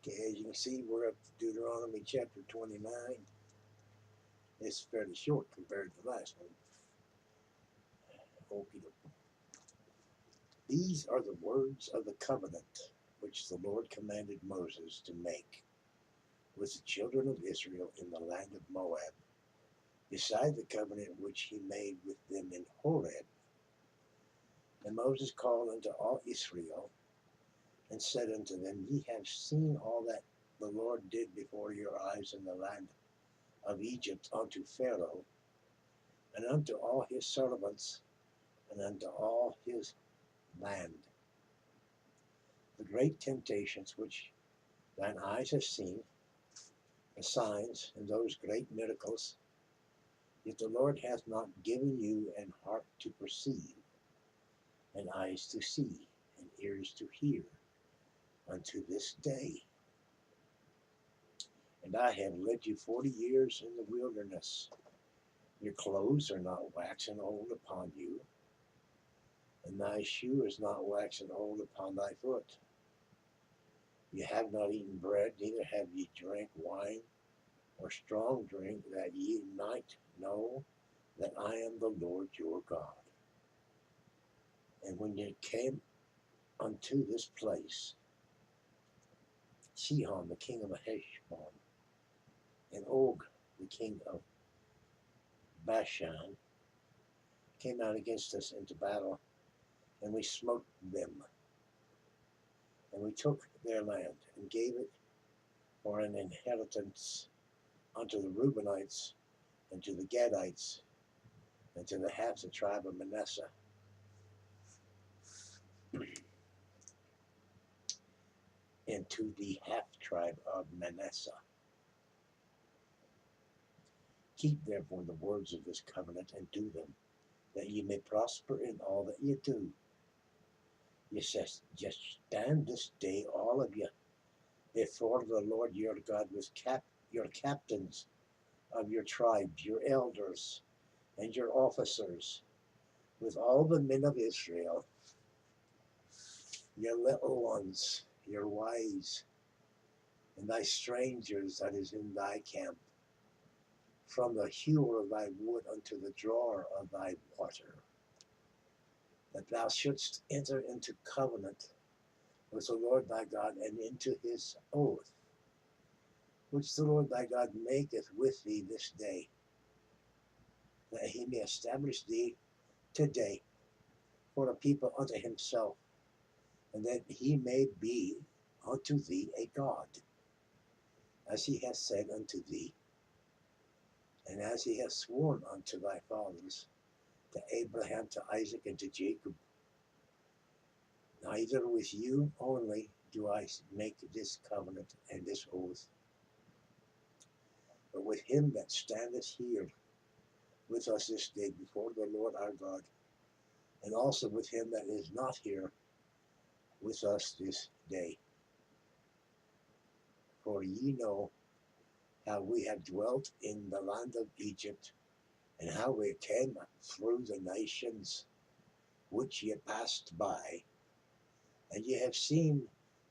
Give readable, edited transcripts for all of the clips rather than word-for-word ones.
Okay, as you can see, we're up to Deuteronomy chapter 29. It's fairly short compared to the last one. Okie dokie. These are the words of the covenant which the Lord commanded Moses to make with the children of Israel in the land of Moab, beside the covenant which he made with them in Horeb. And Moses called unto all Israel, and said unto them, Ye have seen all that the Lord did before your eyes in the land of Egypt unto Pharaoh, and unto all his servants, and unto all his land. The great temptations which thine eyes have seen, the signs, and those great miracles, yet the Lord hath not given you an heart to perceive, and eyes to see, and ears to hear, unto this day. And I have led you 40 years in the wilderness. Your clothes are not waxen old upon you, and thy shoe is not waxen old upon thy foot. You have not eaten bread, neither have ye drank wine or strong drink, that ye might know that I am the Lord your God. And when ye came unto this place, Sihon the king of Heshbon, and Og the king of Bashan came out against us into battle, and we smote them. And we took their land, and gave it for an inheritance unto the Reubenites, and to the Gadites, and to the half the tribe of Manasseh. And to the half tribe of Manasseh. Keep therefore the words of this covenant, and do them, that ye may prosper in all that ye do. Ye just stand this day, all of you, before the Lord your God with your captains of your tribes, your elders, and your officers, with all the men of Israel, your little ones, your wives, and thy strangers that is in thy camp, from the hewer of thy wood unto the drawer of thy water, that thou shouldst enter into covenant with the Lord thy God, and into his oath, which the Lord thy God maketh with thee this day, that he may establish thee today for a people unto himself, and that he may be unto thee a God, as he hath said unto thee, and as he hath sworn unto thy fathers, to Abraham, to Isaac, and to Jacob. Neither with you only do I make this covenant and this oath, but with him that standeth here with us this day before the Lord our God, and also with him that is not here with us this day. For ye know how we have dwelt in the land of Egypt, and how we came through the nations which ye passed by, and ye have seen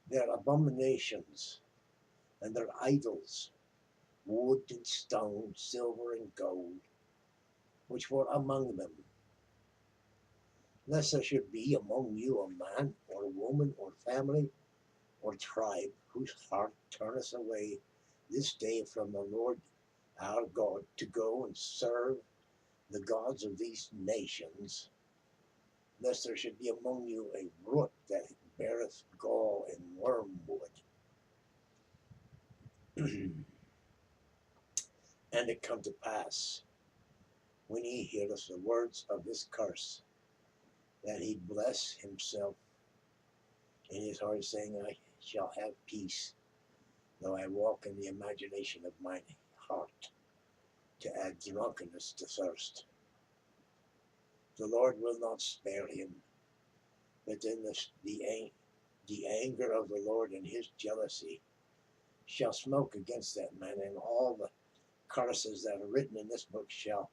their abominations and their idols, wood and stone, silver and gold, which were among them. Lest there should be among you a man or a woman or family or tribe whose heart turneth away this day from the Lord our God, to go and serve the gods of these nations, lest there should be among you a root that beareth gall and wormwood. And it come to pass, when he heareth the words of this curse, that he bless himself in his heart, saying, I shall have peace, though I walk in the imagination of mine heart, to add drunkenness to thirst. The Lord will not spare him, but in the anger of the Lord and his jealousy shall smoke against that man, and all the curses that are written in this book shall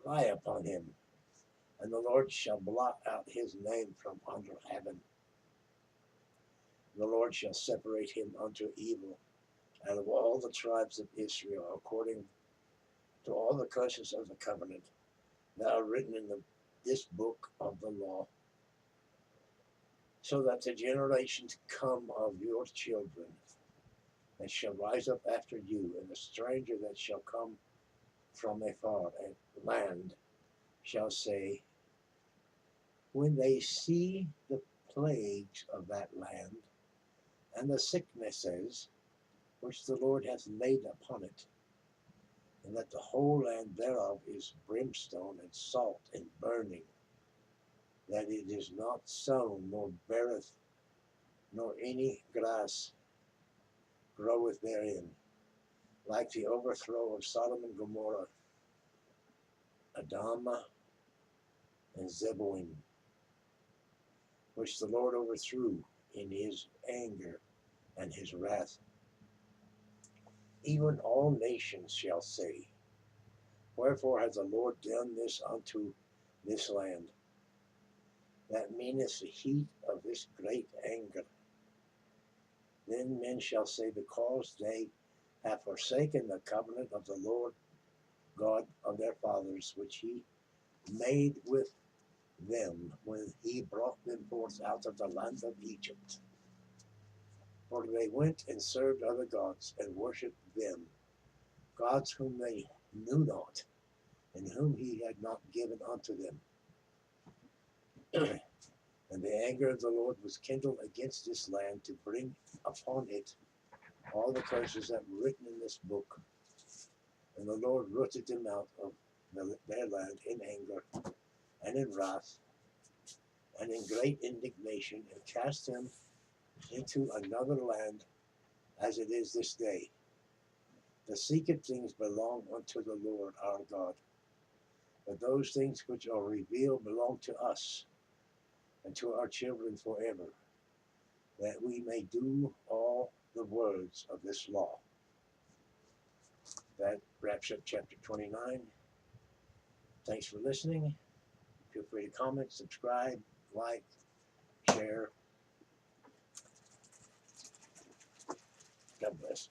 lie upon him, and the Lord shall blot out his name from under heaven. The Lord shall separate him unto evil out of all the tribes of Israel, according to all the curses of the covenant that are written in this book of the law, so that the generations come of your children that shall rise up after you, and the stranger that shall come from a far land shall say, when they see the plagues of that land, and the sicknesses which the Lord hath laid upon it, and that the whole land thereof is brimstone and salt and burning, that it is not sown, nor beareth, nor any grass groweth therein, like the overthrow of Sodom and Gomorrah, Admah, and Zeboim, which the Lord overthrew in his anger and his wrath. Even all nations shall say, wherefore hath the Lord done this unto this land? That meaneth the heat of this great anger. Then men shall say, because they have forsaken the covenant of the Lord God of their fathers, which he made with them when he brought them forth out of the land of Egypt. For they went and served other gods and worshipped them, gods whom they knew not, and whom he had not given unto them. And the anger of the Lord was kindled against this land to bring upon it all the curses that were written in this book. And the Lord rooted them out of their land in anger and in wrath and in great indignation, and cast them into another land, as it is this day. The secret things belong unto the Lord our God, but those things which are revealed belong to us and to our children forever, that we may do all the words of this law. That wraps up chapter 29. Thanks for listening. Feel free to comment, subscribe, like, share. God bless.